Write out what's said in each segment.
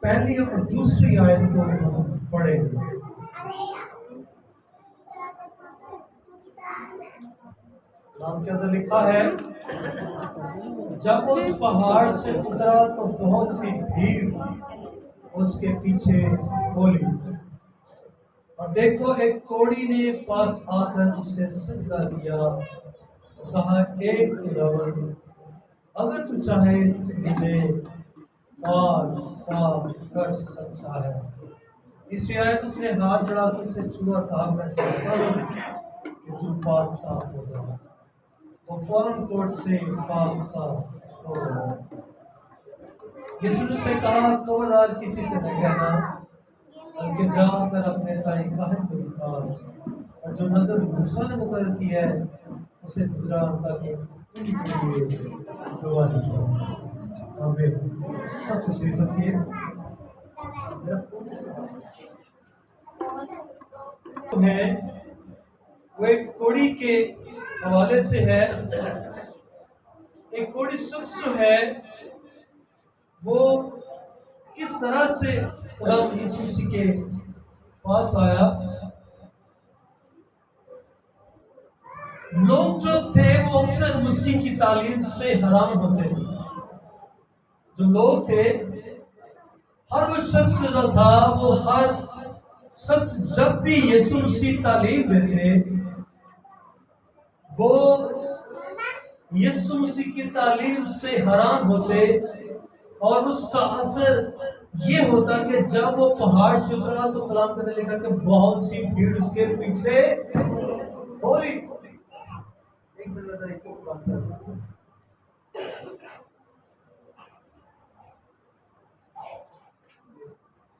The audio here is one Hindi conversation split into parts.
पहली और दूसरी आयत को हम पढ़ेंगे। नाम के अंदर लिखा है, जब उस पहाड़ से उतरा तो बहुत सी भीड़ उसके पीछे हो ली, और देखो एक कोढ़ी ने पास आकर उससे सजदा दिया, कहा, एक खुदावन, अगर तू चाहे तो मुझे पाक साफ कर सकता है। इसी आयत उसने हाथ बढ़ा कर उससे छुआ, कहा, मैं चाहता हूँ कि तू पाक साफ हो जाए। वो फौरन कोढ़ से पाक साफ हो गया। यीशु ने कहा, खबरदार किसी से न कहना, बल्कि जाकर अपने ताई काहिन को दिखा, और जो नजर मूसा ने मुकर्रर की है उसे गुजरा, ताकि उनके लिए गवाही हो। हमें सब तशरीफ रखिए। है वो एक कोढ़ी के हवाले से है। एक कोढ़ी शख्स जो है वो किस तरह से खुदा यीशु मसीह के पास आया। लोग जो थे वो अक्सर मसीह की तालीम से हैरान होते थे। जो लोग थे, हर वो शख्स जो था, वो हर शख्स जब भी यीशु मसीह तालीम देते, वो यीशु मसीह की तालीम से हैरान होते, और उसका असर ये होता कि जब वो पहाड़ से उतरा तो कलाम करने लिखा कि बहुत सी भीड़ उसके पीछे बोली।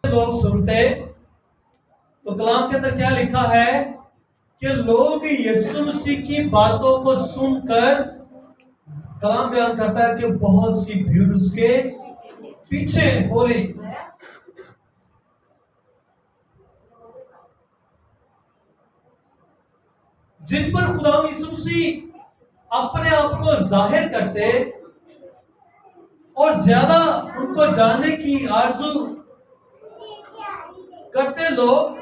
लोग सुनते तो कलाम के अंदर क्या लिखा है कि लोग यीशु मसीह की बातों को सुनकर, कलाम बयान करता है कि बहुत सी भीड़ उसके पीछे हो रही। जिन पर खुदा यीशु मसीह अपने आप को जाहिर करते और ज्यादा उनको जानने की आरज़ू करते लोग,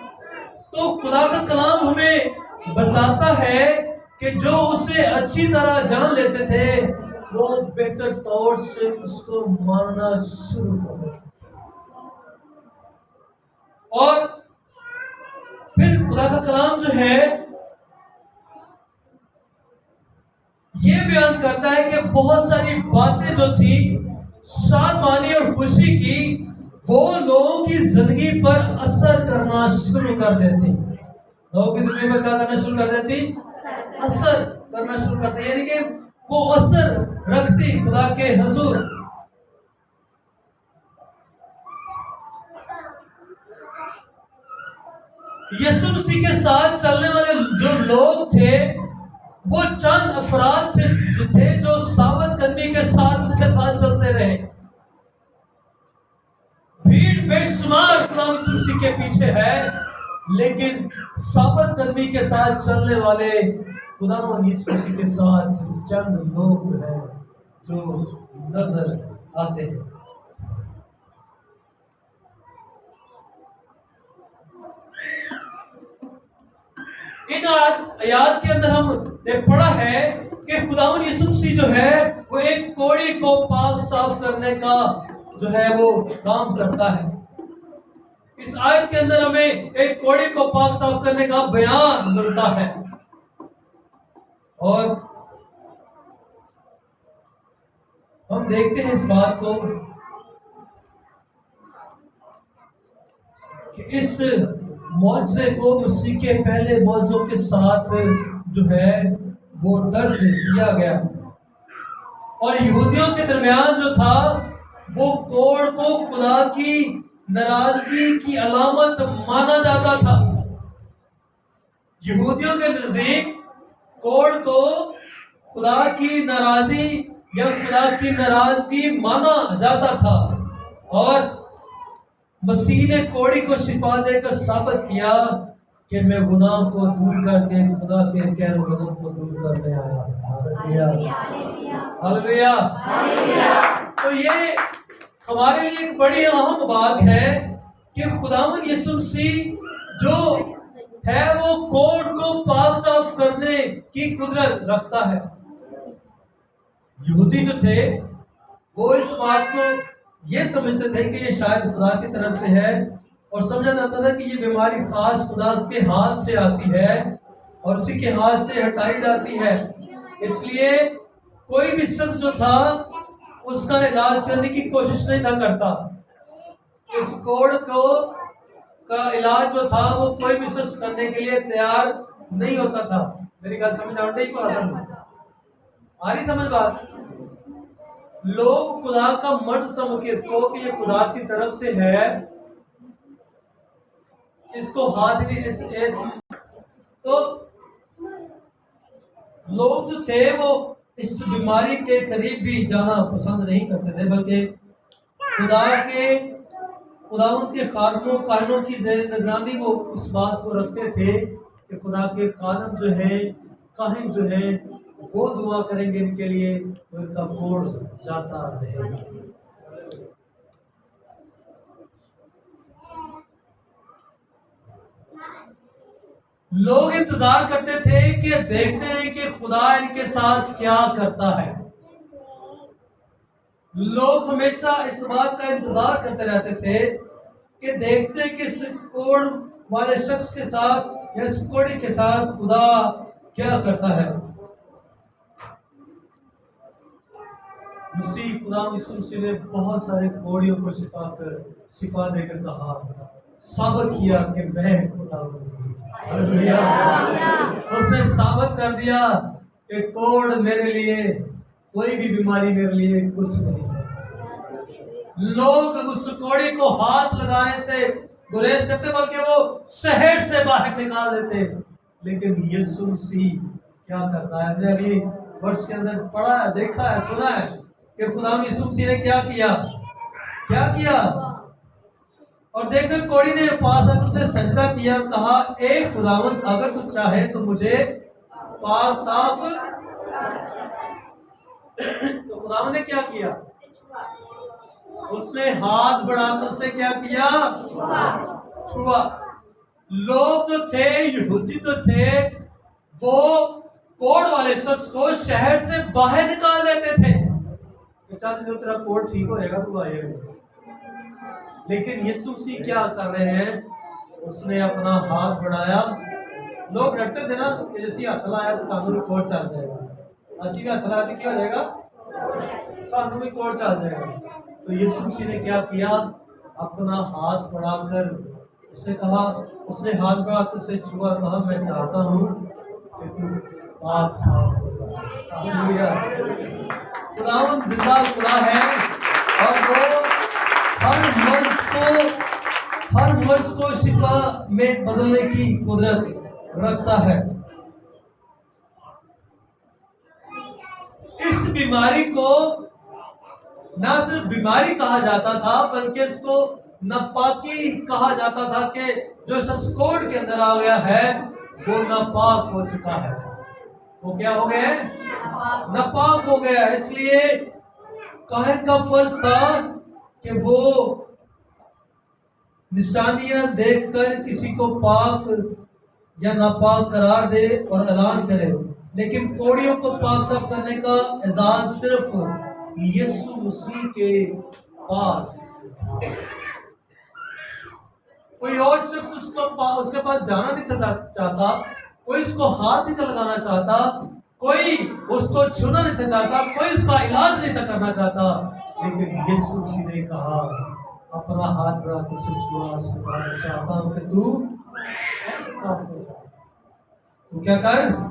तो खुदा का कलाम हमें बताता है कि जो उसे अच्छी तरह जान लेते थे वो बेहतर तौर से उसको मानना शुरू कर देते। और फिर खुदा का कलाम जो है ये बयान करता है कि बहुत सारी बातें जो थी शादमानी और खुशी की, वो लोगों की जिंदगी पर असर करना शुरू कर देती। लोगों की जिंदगी पर क्या करना शुरू कर देती? असर करना शुरू करते, यानी कि वो असर रखती खुदा के हुजूर। यीशु मसीह के साथ चलने वाले जो लोग थे वो चंद अफराद थे जो सावध कदमी के साथ उसके साथ चलते रहे। भीड़ बेशुमार खुदा यीशु मसीह के पीछे है, लेकिन सावध कदमी के साथ चलने वाले खुदा यीशु मसीह के साथ चंद लोग हैं जो नजर आते हैं। इन आयात के अंदर हमने पढ़ा है कि खुदावंद यीशु मसीह जो है वो एक कोढ़ी को पाक साफ करने का जो है वो काम करता है। इस आयत के अंदर हमें एक कोढ़ी को पाक साफ करने का बयान मिलता है। और हम देखते हैं इस बात को कि इस मौजज़े को मसीह के पहले मौजज़ों के साथ जो है वो दर्ज किया गया। और यहूदियों के दरमियान जो था वो कोढ़ को खुदा की नाराजगी की अलामत माना जाता था। यहूदियों के नजदीक कोढ़ को खुदा की नाराजगी या खुदा की नाराजगी माना जाता था। और मसीह ने कोढ़ी को शिफा देकर साबित किया कि मैं गुनाह को दूर करके खुदा के कहर वज़न को दूर करने आया। Hallelujah, hallelujah. तो ये हमारे लिए एक बड़ी अहम बात है कि खुदावन यीशु मसीह जो है वो कोड को पाक साफ करने की कुदरत रखता है। यहूदी जो थे वो इस बात को ये समझते थे कि ये शायद खुदा की तरफ से है, और समझा जाता था कि ये बीमारी खास खुदा के हाथ से आती है और उसी के हाथ से हटाई जाती है। इसलिए कोई भी शख्स जो था उसका इलाज करने की कोशिश नहीं था करता। इस कोड को का इलाज जो था वो कोई भी शख्स करने के लिए तैयार नहीं होता था। मेरी गल समझ आ रही समझ बात? लोग खुदा का मर्द समझ के इसको कि ये खुदा की तरफ से है, इसको हाथ नहीं तो लोग जो थे वो इस बीमारी के करीब भी जाना पसंद नहीं करते थे, बल्कि खुदा उनके खादमों कायनों की ज़ेर निगरानी वो इस बात को रखते थे कि खुदा के खादम जो हैं काहिन जो हैं वो दुआ करेंगे इनके लिए, तो इनका कोड जाता रहेगा। लोग इंतजार करते थे कि देखते हैं कि खुदा इनके साथ क्या करता है। लोग हमेशा इस बात का इंतजार करते रहते थे कि देखते हैं कि इस कोड़ वाले शख्स के साथ या इस कोड़ी के साथ खुदा क्या करता है। खुदा मसीह ने बहुत सारे कोड़ियों को शिफा देकर कहा, साबित किया कि मैं खुदा हूँ। उसने साबित कर दिया कि कोड़ मेरे लिए, कोई भी बीमारी मेरे लिए कुछ नहीं है। लोग उस कोड़ी को हाथ लगाने से गुरेज करते, बल्कि वो शहर से बाहर निकाल देते। लेकिन यीशु मसीह क्या करता है? हमने अगली वर्ष के अंदर पढ़ा है, देखा है, सुना है कि खुदा यीशु मसीह ने क्या किया। और देखो कोड़ी ने पास आकर उसे सजदा किया, कहा ए खुदावन अगर तू चाहे तो मुझे पाक साफ। तो खुदावन ने क्या किया? उसने हाथ बढ़ाकर से क्या किया? छुआ। लोग जो थे, यहूदी तो थे, वो कोड़ वाले शख्स को शहर से बाहर निकाल देते थे। जो तेरा कोड़ ठीक हो जाएगा तू आएगा। लेकिन यीशु मसीह क्या कर रहे हैं? उसने अपना हाथ बढ़ाया। लोग डरते थे ना कि जैसे हाथ लाया तो सानू भी कोड़ चल जाएगा, असी भी हाथ ला के क्या हो जाएगा, सानू भी कोड़ चल जाएगा। तो यीशु मसीह ने क्या किया? अपना हाथ बढ़ाकर उसने कहा, उसने हाथ बढ़ाकर उसे छुआ, कहा मैं चाहता हूँ कि तू पाक साफ हो जाए। खुदावंद जिंदा खुदा है और वो हर मर्ज को शिफा में बदलने की कुदरत रखता है। इस बीमारी को ना सिर्फ बीमारी कहा जाता था, बल्कि इसको नापाकी कहा जाता था कि जो शख्स कोड के अंदर आ गया है वो नापाक हो चुका है। वो क्या हो गया? नापाक हो गया। इसलिए काहिन का फर्ज था कि वो निशानियां देखकर किसी को पाक या नापाक करार दे और ऐलान करे, लेकिन कोड़ियों को पाक साफ करने का एजाज सिर्फ यीशु मसीह के पास। कोई और शख्स उसके पास जाना नहीं चाहता, कोई उसको हाथ नहीं लगाना चाहता, कोई उसको छूना नहीं चाहता, कोई उसका इलाज नहीं करना चाहता। लेकिन यीशु मसीह ने कहा, अपना हाथ बढ़ा कर उसे छुआ, चाहता हूं कि तू साफ हो जा। तू क्या कर?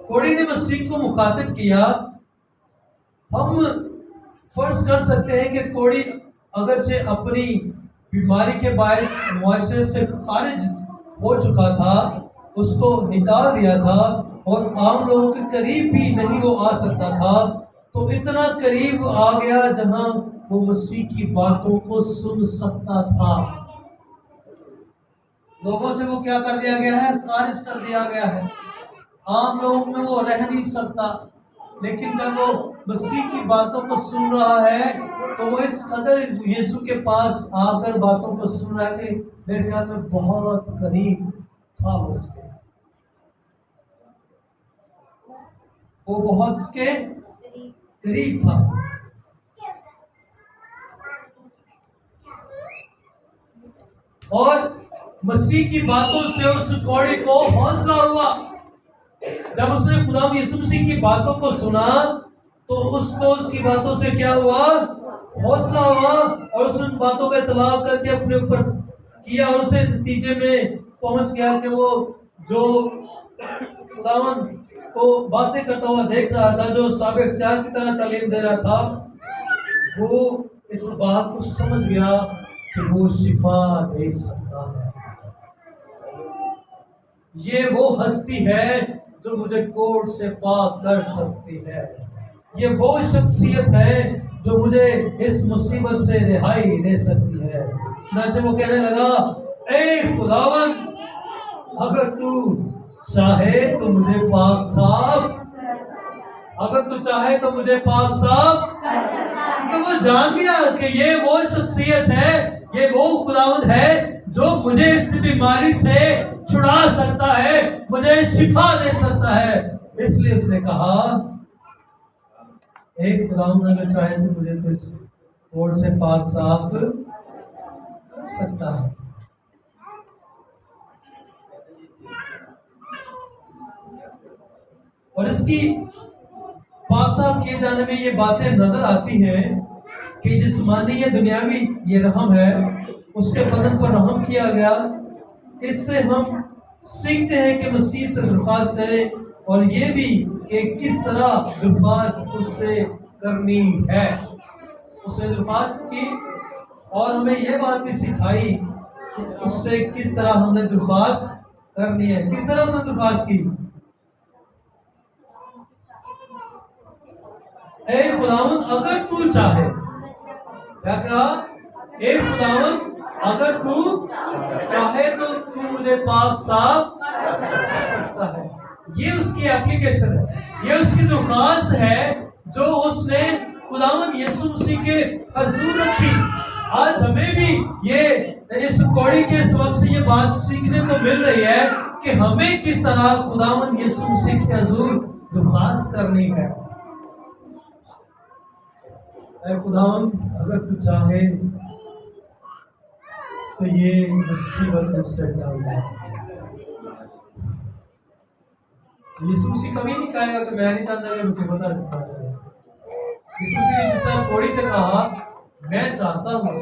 कोड़ी ने मसीह को मुखातिब किया। हम फर्ज कर सकते हैं कि कोड़ी अगर से अपनी बीमारी के बायस मुआशरे से खारिज हो चुका था, उसको निकाल दिया था और आम लोगों के करीब भी नहीं वो आ सकता था, तो इतना करीब आ गया जहां वो मसीह की बातों को सुन सकता था। लोगों से वो क्या कर दिया गया है? खारिज कर दिया गया है। आम लोगों में वो रह नहीं सकता। लेकिन जब वो मसीह की बातों को सुन रहा है तो वो इस कदर यीशु के पास आकर बातों को सुन रहा है कि मेरे ख्याल में बहुत करीब था उसके, वो बहुत उसके करीब था। और मसीह की बातों से उस कौड़ी को हौसला हुआ। जब उसने खुदा यीशु मसीह की बातों को सुना तो उसको उसकी बातों से क्या हुआ? हौसला हुआ। और उस उन बातों का इतलाव करके अपने ऊपर किया और उसे नतीजे में पहुंच गया कि वो जो खुदावन को बातें करता हुआ देख रहा था, जो साबित इख्तियार की तरह तालीम दे रहा था, वो इस बात को समझ गया कि वो शिफा दे सकता है। ये वो हस्ती है जो मुझे कोर्ट से पाक कर सकती है। ये वो शख्सियत है जो मुझे इस मुसीबत से रिहाई दे सकती है। चुनांचे वो कहने लगा, ए खुदावन, अगर तू चाहे तो मुझे पाक साफ, अगर तू चाहे तो मुझे पाक साफ। क्योंकि वो जान गया कि ये वो शख्सियत है, ये वो खुदावंद है जो मुझे इस बीमारी से छुड़ा सकता है, मुझे शिफा दे सकता है। इसलिए उसने कहा, एक खुदावंद अगर चाहे तो मुझे तो इस कोर्ट से पाक साफ कर सकता है। और इसकी पाक साफ किए जाने में ये बातें नजर आती हैं कि जिस्मानी या दुनियावी ये रहम है, उसके बदन पर रहम किया गया। इससे हम सीखते हैं कि मसीह से दरख्वास्त करें और ये भी कि किस तरह दरख्वास्त उससे करनी है। उससे दरख्वास्त की और हमें यह बात भी सिखाई कि उससे किस तरह हमने दरख्वास्त करनी है। किस तरह उसने दरख्वास्त की? ए खुदावंद, अगर तू चाहे, क्या कहा? ए खुदावंद, अगर तू चाहे तो तू मुझे पाक साफ कर सकता है। ये उसकी एप्लीकेशन है, ये उसकी दरख्वास्त है जो उसने खुदावंद यीशु मसीह के हजूर रखी। आज हमें भी ये इस कौड़ी के सबब से ये बात सीखने को मिल रही है कि हमें किस तरह खुदावंद यीशु मसीह के हजूर दरख्वास्त करनी है। ऐ खुदावंद, अगर तू चाहे तो ये मुसीबत मुझसे टल जाए। यीशु मसीह कभी नहीं कहेगा कि मैं नहीं चाहता कि मुसीबत टल जाए। यीशु मसीह ने जिस तरह कोड़ी से कहा, मैं चाहता हूं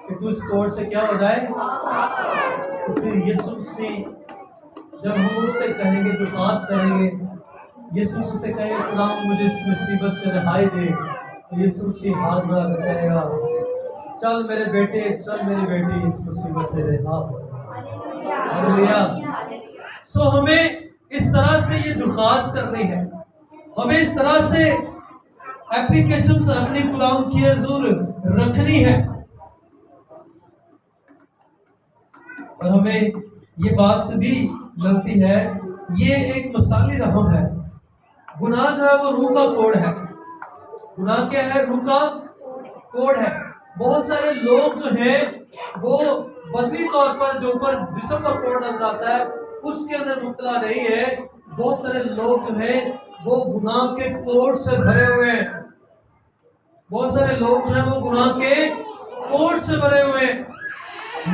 कि तू इस कोर्ट से क्या हो जाए, तो फिर यीशु मसीह जब हम उससे कहेंगे, दरख्वास्त करेंगे, यीशु मसीह से कहेंगे खुदा मुझे इस मुसीबत से रिहाई दे, तो यीशु मसीह हाथ बढ़ा कर कहेगा, चल मेरे बेटे, चल मेरी बेटी, इस मुसीबत से रिहा हो जाए। हालेलुया। सो हमें इस तरह से ये दरख्वास्त करनी है, हमें इस तरह से एप्लीकेशन अपनी खुदा की हुजूर रखनी है। और हमें ये बात भी मिलती है, ये एक मिसाली रहम है। गुनाह जो है वो रूह का कोड है। गुनाह क्या है? रूह का कोड है। बहुत सारे लोग जो हैं वो बदनी तौर पर जो ऊपर जिस्म का कोड नजर आता है उसके अंदर मुब्तला नहीं है। बहुत सारे लोग जो हैं वो गुनाह के कोड से भरे हुए हैं। बहुत सारे लोग जो हैं वो गुनाह के कोड से भरे हुए हैं।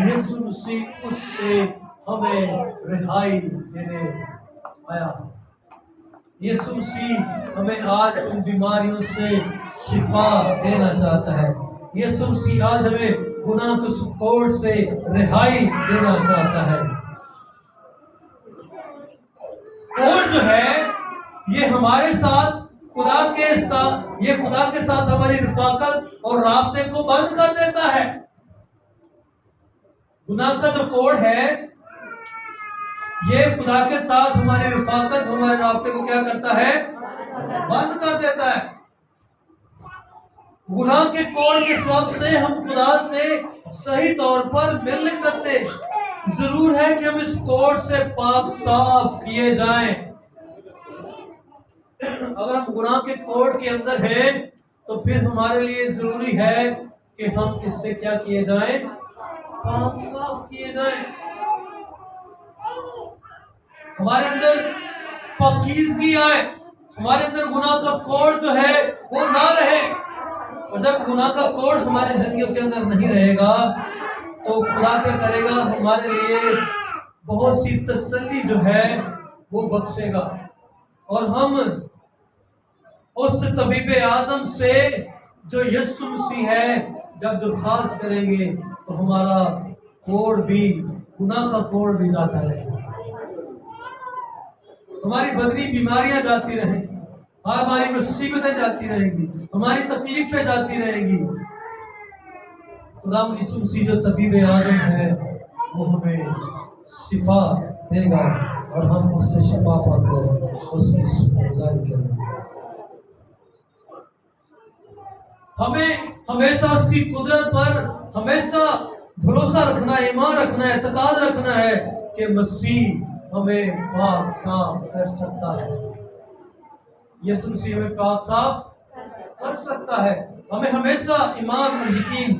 यीशु मसीह उससे हमें रिहाई देने आया। यीशु मसीह हमें आज उन बीमारियों से शिफा देना चाहता है। यीशु मसीह आज हमें गुनाह के कोड से रिहाई देना चाहता है। कोड जो है ये हमारे साथ खुदा के साथ, ये खुदा के साथ हमारी रफाकत और राब्ते को बंद कर देता है। गुनाह का जो कोड है ये खुदा के साथ हमारी रफाकत, हमारे राब्ते को क्या करता है? बंद कर देता है। गुनाह के कोड़ के सबब से हम खुदा से सही तौर पर मिल नहीं सकते। जरूर है कि हम इस कोड़ से पाक साफ किए जाएं। अगर हम गुनाह के कोड़ के अंदर हैं तो फिर हमारे लिए जरूरी है कि हम इससे क्या किए जाएं, पाक साफ किए जाएं। हमारे अंदर पाकीज़गी आए, हमारे अंदर गुनाह का कोड़ जो है वो ना रहे। और जब गुनाह का कोड़ हमारी जिंदगी के अंदर नहीं रहेगा तो खुदा क्या करेगा, हमारे लिए बहुत सी तसल्ली जो है वो बख्शेगा और हम उस तबीब आजम से जो यीशु मसीह है जब दरख्वास्त करेंगे तो हमारा कोड़ भी, गुनाह का कोड़ भी जाता रहेगा, हमारी बदनी बीमारियां जाती रहेंगी, हमारी मुसीबतें जाती रहेंगी, हमारी तकलीफें जाती रहेंगी। खुदा यीशु मसीह जो तबीब आजम है वो हमें शिफा देगा और हम उससे शिफा पाकर उसकी शुक्रगुजारी करेंगे। हमें हमेशा उसकी कुदरत पर हमेशा भरोसा रखना है, ईमान रखना है, एतकाद रखना है कि मसीह हमें पाक साफ कर सकता है। यीशु मसीह हमें पाक साफ कर सकता है। हमें हमेशा ईमान और यकीन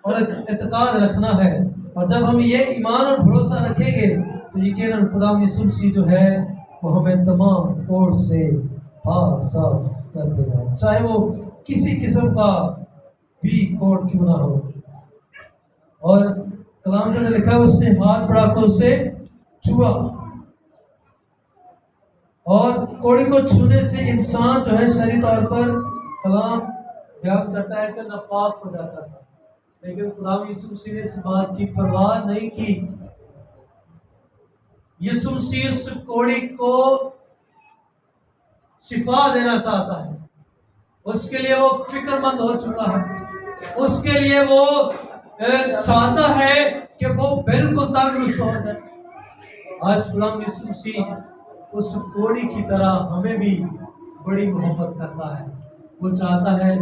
और एतकाद रखना है और जब हम ये ईमान और भरोसा रखेंगे तो यकीनन खुदा यीशु मसीह जो है वो हमें तमाम कोड़ से पाक साफ कर देगा, चाहे वो किसी किस्म का भी कोड़ क्यों ना हो। और कलाम ने लिखा है उसने हाथ बढ़ाकर उसे छुआ और कोड़ी को छूने से इंसान जो है शरीर तौर पर कलाम बयान करता है कि नापाक हो जाता था, लेकिन खुदा यीशु मसीह ने इस बात की परवाह नहीं की। यीशु मसीह उस कोड़ी को शिफा देना चाहता है, उसके लिए वो फिक्रमंद हो चुका है, उसके लिए वो चाहता है कि वो बिल्कुल तंदुरुस्त हो जाए। आज गुलाम यीशु मसीह उस कोड़ी की तरह हमें भी बड़ी मोहब्बत करता है। वो चाहता है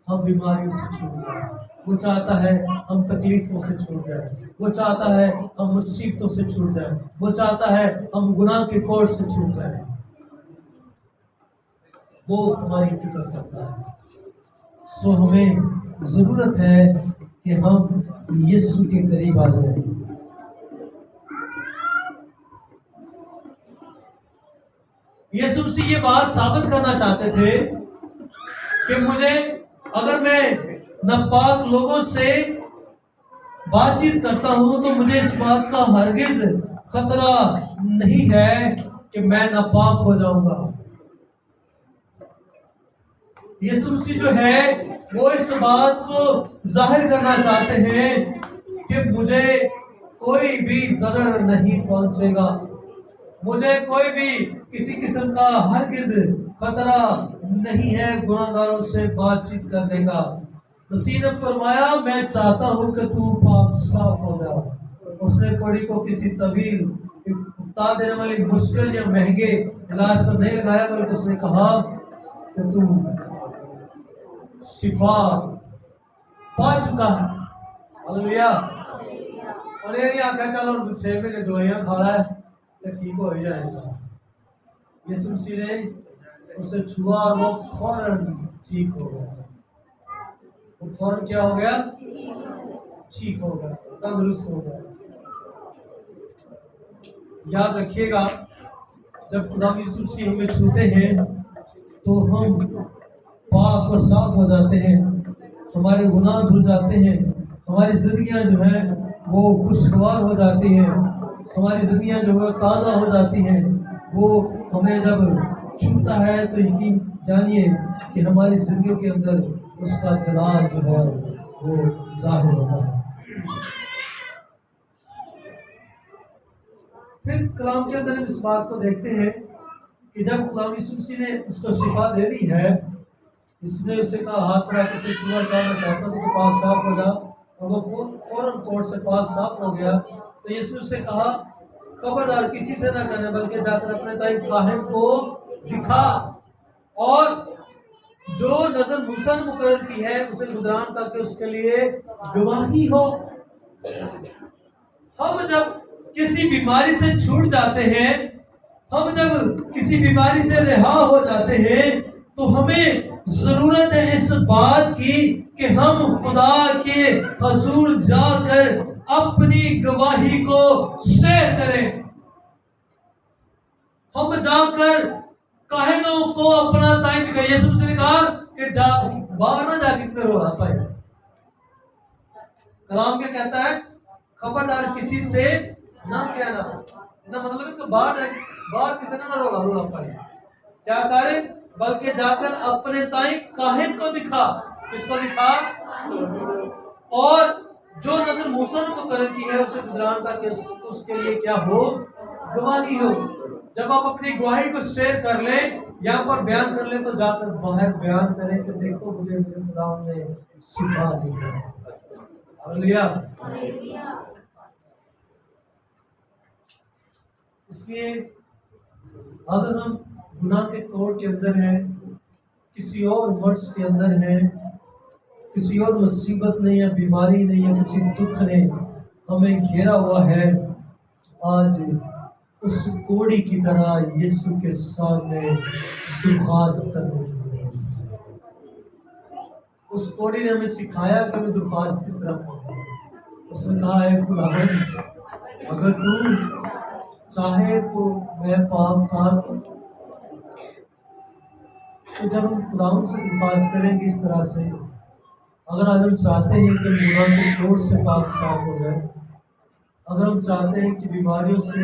हम बीमारियों से छूट जाए, वो चाहता है हम तकलीफों से छूट जाए, वो चाहता है हम मुसीबतों से छूट जाए, वो चाहता है हम गुनाह के कोड़ से छूट जाए। वो हमारी फिक्र करता है। सो हमें जरूरत है कि हम यीशु के करीब आ जाएं। यीशु मसीह ये बात साबित करना चाहते थे कि मुझे, अगर मैं नापाक लोगों से बातचीत करता हूं तो मुझे इस बात का हरगिज खतरा नहीं है कि मैं नापाक हो जाऊंगा। यीशु मसीह जो है वो इस बात को जाहिर करना चाहते हैं कि मुझे कोई भी जरर नहीं पहुंचेगा, मुझे कोई भी किसी किस्म का हरगिज खतरा नहीं है गुनाहगारों से बातचीत करने का। मसीह ने फरमाया मैं चाहता हूं कि तू पाक साफ हो जा। उसने कोड़ी को किसी तवील उकता देने वाली मुश्किल या महंगे इलाज पर नहीं लगाया, बल्कि उसने कहा कि तू शिफा पा चुका है। हालेलुया। और ये नहीं आखा चलो 6 महीने दवाइयां खा रहा है तो ठीक हो ही जाएगा। यीशु मसीह ने उसे छुआ और वो फौरन ठीक हो गया। वो फौरन क्या हो गया? ठीक हो गया, तंदुरुस्त हो गया। याद रखिएगा, जब खुदा यीशु मसीह हमें छूते हैं तो हम पाक और साफ हो जाते हैं, हमारे गुनाह धुल जाते हैं, हमारी जिंदगियां जो हैं वो खुशगवार हो जाती हैं, हमारी जिंदगियां जो है ताज़ा हो जाती हैं। वो हमें जब छूता है तो यकीन जानिए कि हमारी जिंदगियों के अंदर उसका जलाल जो है वो जाहिर होता है। फिर कलाम के अंदर हम इस बात को देखते हैं कि जब गुलाम यीशु मसीह ने उसको शिफा दे दी है, इसने उसे कहा हाथ बढ़ा के उसे छुआ, क्या मैं चाहता हूँ तो पाक साफ हो जा, और वो फौरन कोर्ट से पाक साफ हो गया। तो यीशु उससे कहा खबरदार किसी से ना कहना, बल्कि जाकर अपने ताई काहिन को दिखा और जो नजर मूसा ने मुकर्रर की है उसे गुजरान ताकि उसके लिए गवाही हो। हम जब किसी बीमारी से छूट जाते हैं, हम जब किसी बीमारी से रिहा हो जाते हैं, तो हमें जरूरत है इस बात की कि हम खुदा के हजूर जाकर अपनी गवाही को शेयर करें। हम जाकर काहिनों को अपना ताई दिखाइए। यीशु ने कहा कि जा बाहर ना जाके इतने रोना पाए। कलाम क्या कहता है? खबरदार किसी से ना कहना। इसका मतलब है कि बाहर किसी ने ना रोना पाए। क्या करे? बल्कि जाकर अपने ताई काहिन को दिखा। किसको दिखा? और जो नजर मूसा ने मुकर्रर की है उसे गुजरान ताकि उसके लिए क्या हो? गवाही हो। जब आप अपनी गवाही को शेयर कर लें, यहाँ पर बयान कर लें, तो जाकर बाहर बयान करें कि देखो मुझे मेरे खुदा ने शिफा दी है। हालेलुया। इसलिए अगर हम गुनाह के कोर्ट के अंदर हैं, किसी और मर्ज के अंदर हैं, किसी और मुसीबत ने या बीमारी ने या किसी दुख ने हमें घेरा हुआ है, आज उस कोड़ी की तरह यीशु के सामने दुर्खास्त करने की जरूरत है। उस कोड़ी ने हमें सिखाया कि हमें दुर्खास्त किस तरह करनी है। उसने कहा है खुदावंद, अगर तू चाहे तो मैं पाक साफ। तो जब हम खुदावंद से दुर्खास्त करेंगे इस तरह से, अगर आज हम चाहते हैं कि गुनाह के कोड़ से पाक साफ हो जाए, अगर हम चाहते हैं कि बीमारियों से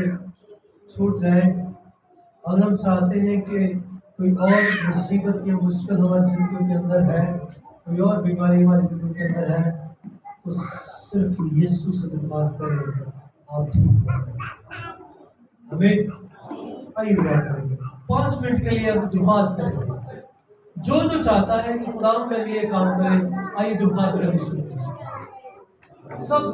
छूट जाए, अगर हम चाहते हैं कि कोई और मुसीबत या मुश्किल हमारी जिंदगी के अंदर है, कोई और बीमारी हमारी जिंदगी के अंदर है, तो सिर्फ यीशु से दरख्वास्त करें, आप ठीक हो जाएंगे। हमें आइए दुआ करेंगे, 5 मिनट के लिए हम दरख्वास्त करेंगे। जो चाहता है कि खुदा मेरे लिए काम करे, आइए दरख्वास्त करनी शुरू कीजिए। सब